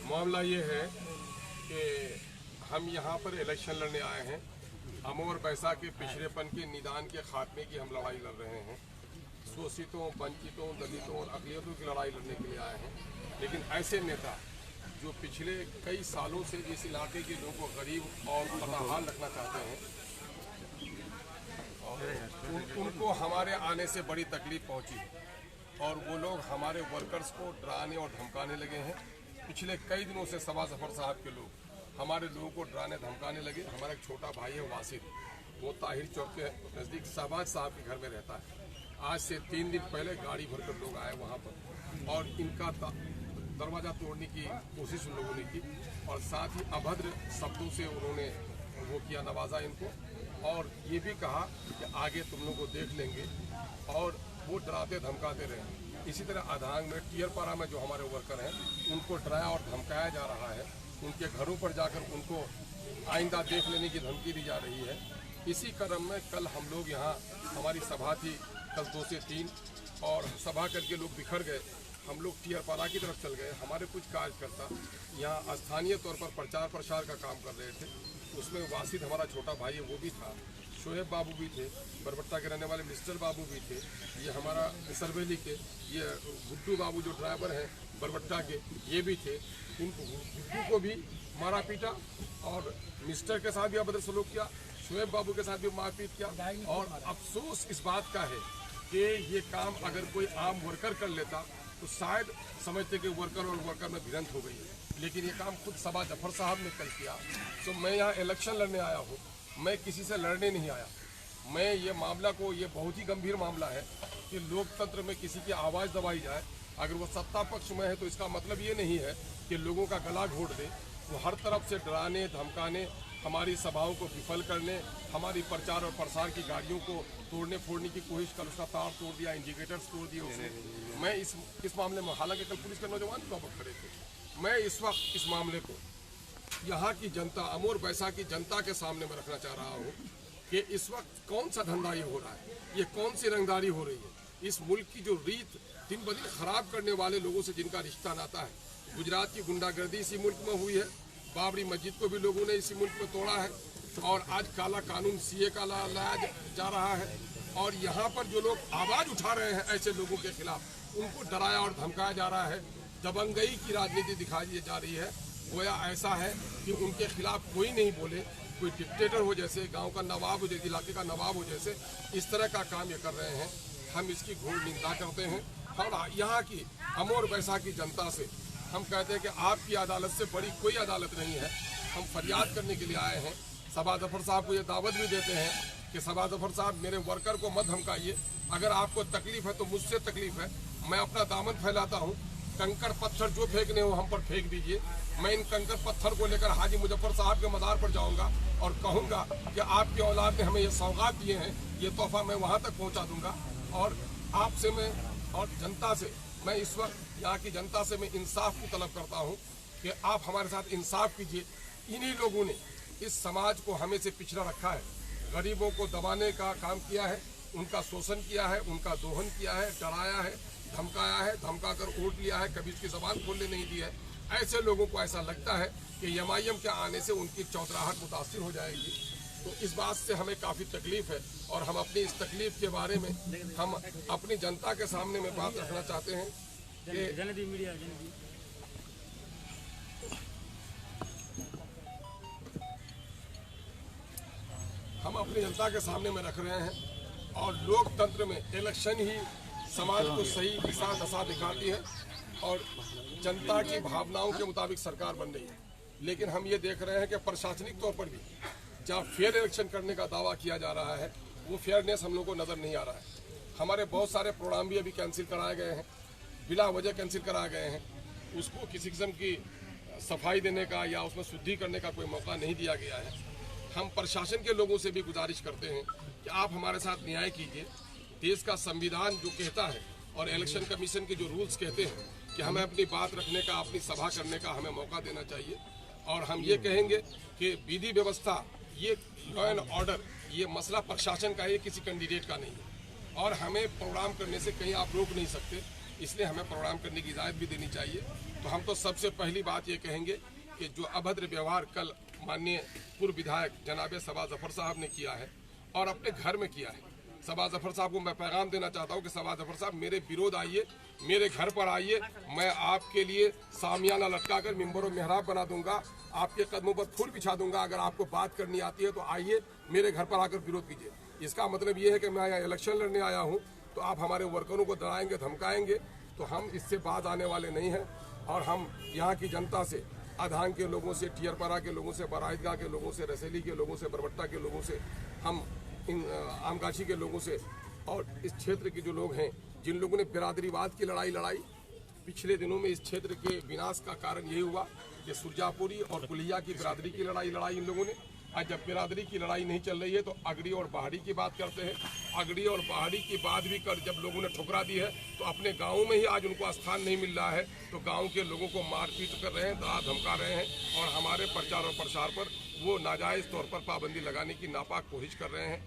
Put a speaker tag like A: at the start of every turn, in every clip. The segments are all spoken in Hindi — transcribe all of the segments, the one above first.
A: मामला ये है कि हम यहाँ पर इलेक्शन लड़ने आए हैं। अमोर बैसा के पिछड़ेपन के निदान के खात्मे की हम लड़ाई लड़ रहे हैं। शोषितों, वंचितों, दलितों और अक़लियतों की लड़ाई लड़ने के लिए आए हैं। लेकिन ऐसे नेता जो पिछले कई सालों से इस इलाके के लोगों को गरीब और बदहाल रखना चाहते हैं, उनको हमारे आने से बड़ी तकलीफ पहुंची है और वो लोग हमारे वर्कर्स को डराने और धमकाने लगे हैं। पिछले कई दिनों से सभा जफर साहब के लोग हमारे लोगों को डराने धमकाने लगे। हमारा एक छोटा भाई है वासिद, वो ताहिर चौक के नज़दीक शहबाज साहब के घर में रहता है। आज से 3 दिन पहले गाड़ी भरकर लोग आए वहाँ पर और इनका दरवाज़ा तोड़ने की कोशिश उन लोगों ने की और साथ ही अभद्र शब्दों से उन्होंने वो किया, नवाजा इनको, और ये भी कहा कि आगे तुम लोगों को देख लेंगे, और वो डराते धमकाते रहे। इसी तरह अधांग में टियरपाड़ा में जो हमारे वर्कर हैं उनको डराया और धमकाया जा रहा है। उनके घरों पर जाकर उनको आइंदा देख लेने की धमकी दी जा रही है। इसी क्रम में कल हम लोग यहाँ, हमारी सभा थी कल 2 से 3, और सभा करके लोग बिखर गए। हम लोग टियरपाड़ा की तरफ चल गए। हमारे कुछ कार्यकर्ता यहाँ स्थानीय तौर पर प्रचार प्रसार का काम कर रहे थे। उसमें वासिद हमारा छोटा भाई है वो भी था, शोएब बाबू भी थे, बरबट्टा के रहने वाले मिस्टर बाबू भी थे, ये हमारा सरवेली के ये गुड्डू बाबू जो ड्राइवर हैं बरबट्टा के, ये भी थे। इन गुड्डू को भी मारा पीटा और मिस्टर के साथ भी अभद्र सलूक किया, शोएब बाबू के साथ भी मारपीट किया। और अफसोस इस बात का है कि ये काम अगर कोई आम वर्कर कर लेता तो शायद समझते कि वर्कर और वर्कर में भिड़ंत हो गई है, लेकिन ये काम खुद सभा जफर साहब ने कल किया। तो मैं यहाँ इलेक्शन लड़ने आया हूँ, मैं किसी से लड़ने नहीं आया। मैं ये मामला को, ये बहुत ही गंभीर मामला है कि लोकतंत्र में किसी की आवाज़ दबाई जाए। अगर वो सत्ता पक्ष में है तो इसका मतलब ये नहीं है कि लोगों का गला घोट दे। वो हर तरफ से डराने धमकाने, हमारी सभाओं को विफल करने, हमारी प्रचार और प्रसार की गाड़ियों को तोड़ने फोड़ने की कोशिश कर, उसका तार तोड़ दिया, इंडिकेटर्स तोड़ दिए उसने। मैं इस मामले में, हालांकि कल पुलिस के नौजवान भी वहाँ खड़े थे, मैं इस वक्त इस मामले को यहाँ की जनता, अमोर बैसा की जनता के सामने में रखना चाह रहा हूँ कि इस वक्त कौन सा धंधा ये हो रहा है, ये कौन सी रंगदारी हो रही है। इस मुल्क की जो रीत दिन ब दिन खराब करने वाले लोगों से जिनका रिश्ता नाता है। गुजरात की गुंडागर्दी इसी मुल्क में हुई है, बाबरी मस्जिद को भी लोगों ने इसी मुल्क में तोड़ा है, और आज काला कानून सीए का लाया जा रहा है। और यहाँ पर जो लोग आवाज़ उठा रहे हैं ऐसे लोगों के खिलाफ, उनको डराया और धमकाया जा रहा है। दबंगई की राजनीति दिखाई जा रही है। गोया ऐसा है कि उनके खिलाफ कोई नहीं बोले, कोई डिक्टेटर हो जैसे, गांव का नवाब हो जैसे, इलाके का नवाब हो जैसे, इस तरह का काम ये कर रहे हैं। हम इसकी घोर निंदा करते हैं। और यहाँ की अमोर बैसा की जनता से हम कहते हैं कि आपकी अदालत से बड़ी कोई अदालत नहीं है। हम फरियाद करने के लिए आए हैं। सभा जफर साहब को ये दावत भी देते हैं कि सभा जफर साहब, मेरे वर्कर को मत धमकाइए। अगर आपको तकलीफ है तो मुझसे तकलीफ है, मैं अपना दामन फैलाता हूँ। कंकड़ पत्थर जो फेंकने हो हम पर फेंक दीजिए। मैं इन कंकड़ पत्थर को लेकर हाजी मुजफ्फर साहब के मज़ार पर जाऊंगा और कहूंगा कि आपके औलाद ने हमें ये सौगात दिए हैं, ये तोहफा मैं वहां तक पहुंचा दूंगा। और आपसे मैं और जनता से, मैं इस वक्त यहाँ की जनता से मैं इंसाफ की तलब करता हूँ कि आप हमारे साथ इंसाफ कीजिए। इन्हीं लोगों ने इस समाज को हमें से पिछड़ा रखा है, गरीबों को दबाने का काम किया है, उनका शोषण किया है, उनका दोहन किया है, डराया है, धमकाया है, धमकाकर वोट लिया है, कभी उसकी जबान खोलने नहीं दी है। ऐसे लोगों को ऐसा लगता है कि एमआईएम के आने से उनकी चौधराहट मुतासिर हो जाएगी। तो इस बात से हमें काफ़ी तकलीफ है और हम अपनी इस तकलीफ के बारे में हम अपनी जनता के सामने में बात रखना चाहते हैं कि हम अपनी जनता के सामने में रख रहे हैं। और लोकतंत्र में इलेक्शन ही समाज को सही दिशा दशा दिखाती है और जनता की भावनाओं के मुताबिक सरकार बन रही है। लेकिन हम ये देख रहे हैं कि प्रशासनिक तौर पर भी जहाँ फेयर इलेक्शन करने का दावा किया जा रहा है, वो फेयरनेस हम लोग को नज़र नहीं आ रहा है। हमारे बहुत सारे प्रोग्राम भी अभी कैंसिल कराए गए हैं, बिला वजह कैंसिल कराए गए हैं। उसको किसी किस्म की सफाई देने का या उसमें शुद्धि करने का कोई मौका नहीं दिया गया है। हम प्रशासन के लोगों से भी गुजारिश करते हैं कि आप हमारे साथ न्याय कीजिए। देश का संविधान जो कहता है और इलेक्शन कमीशन के जो रूल्स कहते हैं कि हमें अपनी बात रखने का, अपनी सभा करने का हमें मौका देना चाहिए। और हम ये कहेंगे कि विधि व्यवस्था, ये लॉ एंड ऑर्डर, ये मसला प्रशासन का है, किसी कैंडिडेट का नहीं है। और हमें प्रोग्राम करने से कहीं आप रोक नहीं सकते, इसलिए हमें प्रोग्राम करने की इजाज़त भी देनी चाहिए। तो हम तो सबसे पहली बात ये कहेंगे कि जो अभद्र व्यवहार कल माननीय पूर्व विधायक जनाब सबा जफर साहब ने किया है और अपने घर में किया है, सबा जफर साहब को मैं पैगाम देना चाहता हूं कि सबा जफर साहब मेरे विरोध आइए, मेरे घर पर आइए, मैं आपके लिए सामियाना लटका कर मिंबर मेहराब बना दूंगा, आपके कदमों पर फूल बिछा दूंगा। अगर आपको बात करनी आती है तो आइए मेरे घर पर आकर विरोध कीजिए। इसका मतलब ये है कि मैं यहाँ इलेक्शन लड़ने आया हूँ तो आप हमारे वर्करों को डराएंगे, धमकाएंगे, तो हम इससे बाज आने वाले नहीं हैं। और हम यहाँ की जनता से, आधांग के लोगों से, टियरपारा के लोगों से, बराईदगाह के लोगों से, रसेली के लोगों से, बरबट्टा के लोगों से, हम इन आमगाछी के लोगों से और इस क्षेत्र के जो लोग हैं जिन लोगों ने बिरादरीवाद की लड़ाई पिछले दिनों में इस क्षेत्र के विनाश का कारण यही हुआ कि सुरजापुरी और कुलिया की बिरादरी की लड़ाई इन लोगों ने। आज जब बिरादरी की लड़ाई नहीं चल रही है तो अगड़ी और पहाड़ी की बात करते हैं। अगड़ी और पहाड़ी की बात भी कर जब लोगों ने ठुकरा दी है तो अपने गाँव में ही आज उनको स्थान नहीं मिल रहा है, तो गाँव के लोगों को मारपीट कर रहे हैं, डरा धमका रहे हैं और हमारे प्रचार और प्रसार पर वो नाजायज़ तौर पर पाबंदी लगाने की नापाक कोशिश कर रहे हैं।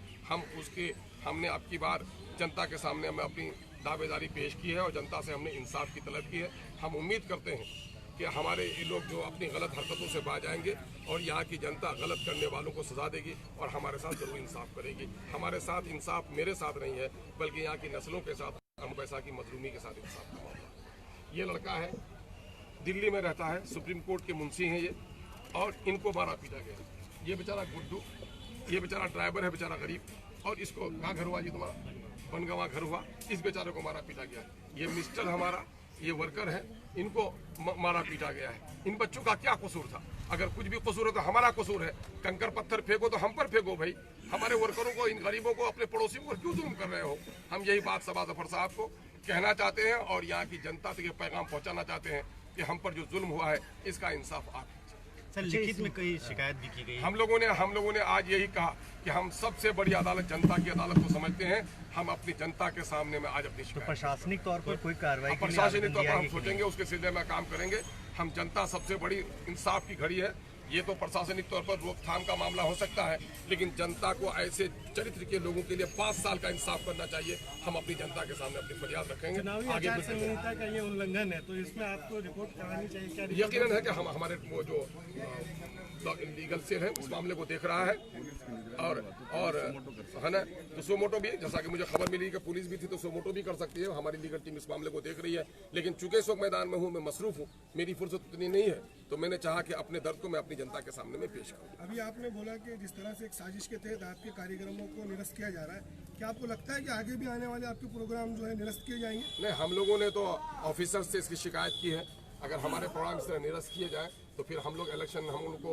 A: हमने अब की बार जनता के सामने हमें अपनी दावेदारी पेश की है और जनता से हमने इंसाफ की तलब की है। हम उम्मीद करते हैं कि हमारे ये लोग जो अपनी गलत हरकतों से बाज आएंगे और यहाँ की जनता गलत करने वालों को सजा देगी और हमारे साथ जरूर इंसाफ करेगी। हमारे साथ इंसाफ मेरे साथ नहीं है बल्कि यहाँ की नस्लों के साथ, हम पैसा की मजलूमी के साथ इंसाफ का मामला। ये लड़का है, दिल्ली में रहता है, सुप्रीम कोर्ट के मुंशी हैं ये, और इनको मारा पीटा गया। ये बेचारा गुड्डू, ये बेचारा ड्राइवर है, बेचारा गरीब, और इसको कहाँ घर हुआ जी तुम्हारा? बनगवा घर हुआ, इस बेचारे को मारा पीटा गया। ये मिस्टर हमारा, ये वर्कर है, इनको मारा पीटा गया है। इन बच्चों का क्या कसूर था? अगर कुछ भी कसूर है तो हमारा कसूर है। कंकर पत्थर फेंको तो हम पर फेंको भाई, हमारे वर्करों को, इन गरीबों को, अपने पड़ोसियों को क्यों जुल्म कर रहे हो? हम यही बात सबा जफर साहब को कहना चाहते हैं और यहाँ की जनता तक ये पैगाम पहुँचाना चाहते हैं कि हम पर जो जुल्म हुआ है इसका इंसाफ आप।
B: सर, लिखित में कई शिकायत भी की गई है।
A: हम लोगों ने आज यही कहा कि हम सबसे बड़ी अदालत जनता की अदालत को समझते हैं। हम अपनी जनता के सामने में आज अपनी
B: तो प्रशासनिक तौर पर कोई कार्रवाई,
A: प्रशासनिक तौर पर हम सोचेंगे, उसके सिलसिले में काम करेंगे। हम जनता सबसे बड़ी इंसाफ की घड़ी है। ये तो प्रशासनिक तौर पर रोकथाम का मामला हो सकता है, लेकिन जनता को ऐसे चरित्र के लोगों के लिए 5 साल का इंसाफ करना चाहिए। हम अपनी जनता के सामने अपनी फरियाद रखेंगे।
C: चुनावी आचार संहिता का ये उल्लंघन है तो इसमें आपको रिपोर्ट करानी चाहिए क्या?
A: यकीनन है कि हम हमारे वो जो लीगल सेल है उस मामले को देख रहा है और है ना, तो सोमोटो भी, जैसा कि मुझे खबर मिली कि पुलिस भी थी तो सोमोटो भी कर सकती है। हमारी लीगल टीम इस मामले को देख रही है, लेकिन चूंकि इस वक्त मैदान में हूँ, मैं मसरूफ हूँ, मेरी फुर्सत उतनी नहीं है, तो मैंने चाहा कि अपने दर्द को मैं अपनी जनता के सामने में पेश करूँ।
C: अभी आपने बोला कि जिस तरह से एक साजिश के तहत आपके कार्यक्रमों को निरस्त किया जा रहा है, क्या आपको लगता है कि आगे भी आने वाले आपके प्रोग्राम जो है निरस्त किए जाएंगे?
A: नहीं, हम लोगों ने तो ऑफिसर से इसकी शिकायत की है। अगर हमारे प्रोग्राम इस तरह निरस्त किए जाए तो फिर हम लोग इलेक्शन, हम उनको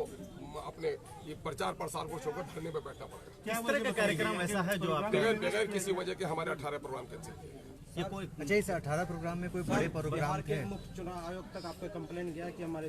A: अपने ये प्रचार प्रसार को छोड़कर धरने पर बैठना पड़ेगा।
B: किस तरह का कार्यक्रम ऐसा है जो आप
A: बगैर किसी वजह के हमारे 18 प्रोग्राम कैंसिल किए?
B: ये कोई अच्छा, इस 18 प्रोग्राम में कोई बड़े प्रोग्राम थे?
D: मुख्य चुनाव आयोग तक आपको कंप्लेन गया कि हमारे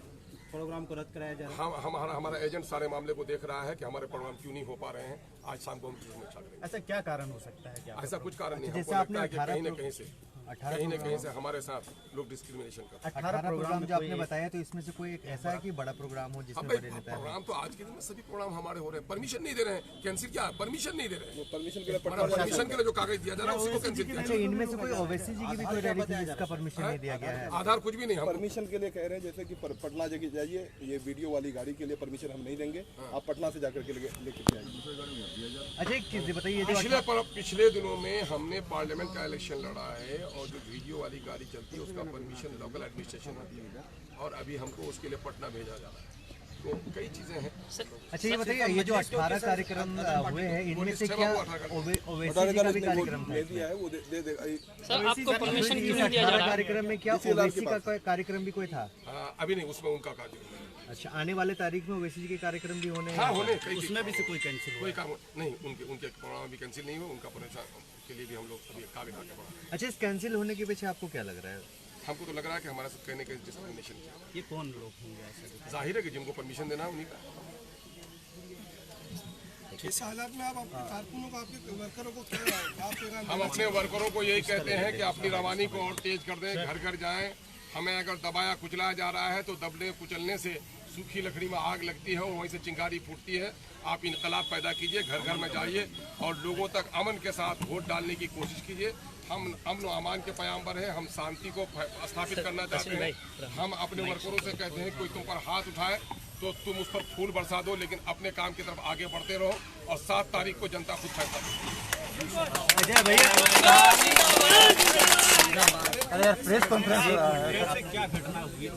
D: प्रोग्राम को रद्द कराया जा रहा है?
A: हमारा एजेंट सारे मामले को देख रहा है कि हमारे प्रोग्राम क्यों नहीं हो पा रहे हैं। आज शाम को हम समीक्षा करेंगे।
B: ऐसा क्या कारण हो सकता है? क्या
A: ऐसा कुछ कारण नहीं,
B: जैसे
A: हमको
B: आपने
A: लगता है कि
B: 18
A: कहीं न कहीं से हमारे साथ लोग डिस्क्रिमिनेशन करते हैं।
B: 18 प्रोग्राम जो आपने बताया, तो इसमें से कोई एक ऐसा है कि बड़ा प्रोग्राम हो जिसमें बड़े नेता हैं?
A: प्रोग्राम तो आज के दिन में सभी प्रोग्राम हमारे हो रहे हैं, परमिशन नहीं दे रहे हैं। कैंसिल क्या, परमिशन नहीं दे रहे हैं। परमिशन के लिए जो कागज दिया जा रहा है उसको कैंसिल किया।
B: अच्छा, इनमें से कोई ओवैसी जी की भी कोई रैली थी जिसका परमिशन नहीं दिया गया है?
A: आधार कुछ भी नहीं, हम
E: परमिशन के लिए कह रहे हैं, जैसे कि पटना जगह जाइए, ये वीडियो वाली गाड़ी के लिए परमिशन हम नहीं देंगे, आप पटना से जाकर के लेकर जाइए।
B: अच्छा, एक चीज बताइए,
A: पिछले दिनों में हमने पार्लियामेंट का इलेक्शन लड़ा है और जो वीडियो वाली गाड़ी चलती है उसका परमिशन लोकल एडमिनिस्ट्रेशन होती है और अभी हमको उसके लिए पटना भेजा जा रहा है। तो कई चीजें हैं।
B: अच्छा, ये बताइए, ये जो 18 कार्यक्रम हुए हैं, इनमें से क्या ओवैसी का भी कार्यक्रम था?
F: सर, आपको परमिशन क्यों नहीं दिया जा रहा?
B: कार्यक्रम में क्या ओवैसी का कार्यक्रम भी कोई था?
A: अभी नहीं, उसमें उनका कार्यक्रम।
B: अच्छा, आने वाले तारीख में ओवैसी जी के कार्यक्रम भी होने हैं?
A: हाँ, होने,
B: उसमें भी से कोई कैंसिल?
A: कोई काम नहीं, उनके प्रोग्राम भी कैंसिल नहीं हुआ, उनका परमिशन के लिए भी हम लोग अभी कागज आगे बढ़ा।
B: अच्छा, इस कैंसिल होने के पीछे आपको क्या लग रहा है?
A: हमको तो लग रहा है कि हमारे साथ कहने के डिस्क्रिमिनेशन किया।
B: ये कौन लोग होंगे ऐसे?
A: जाहिर है कि जिनको परमिशन देना है उन्हीं का।
C: इस हालात में आप अपने कारकुनों को, आपके वर्करों को क्या
A: हम अपने वर्करों को यही कहते हैं कि अपनी रवानी को और तेज कर दें, घर घर जाएं। हमें अगर दबाया कुचलाया जा रहा है तो दबने कुचलने से सूखी लकड़ी में आग लगती है और वहीं से चिंगारी फूटती है। आप इनकलाब पैदा कीजिए, घर घर में जाइए और लोगों तक अमन के साथ वोट डालने की कोशिश कीजिए। हम अमन और अमान के पैगाम्बर हैं, हम शांति को स्थापित करना चाहते हैं। हम अपने वर्करों से कहते हैं कोई तुम पर हाथ उठाए तो तुम उस पर फूल बरसा दो, लेकिन अपने काम की तरफ आगे बढ़ते रहो और 7 तारीख को जनता खुद फैसला
B: प्रेस कॉन्फ्रेंस क्या घटना हुई?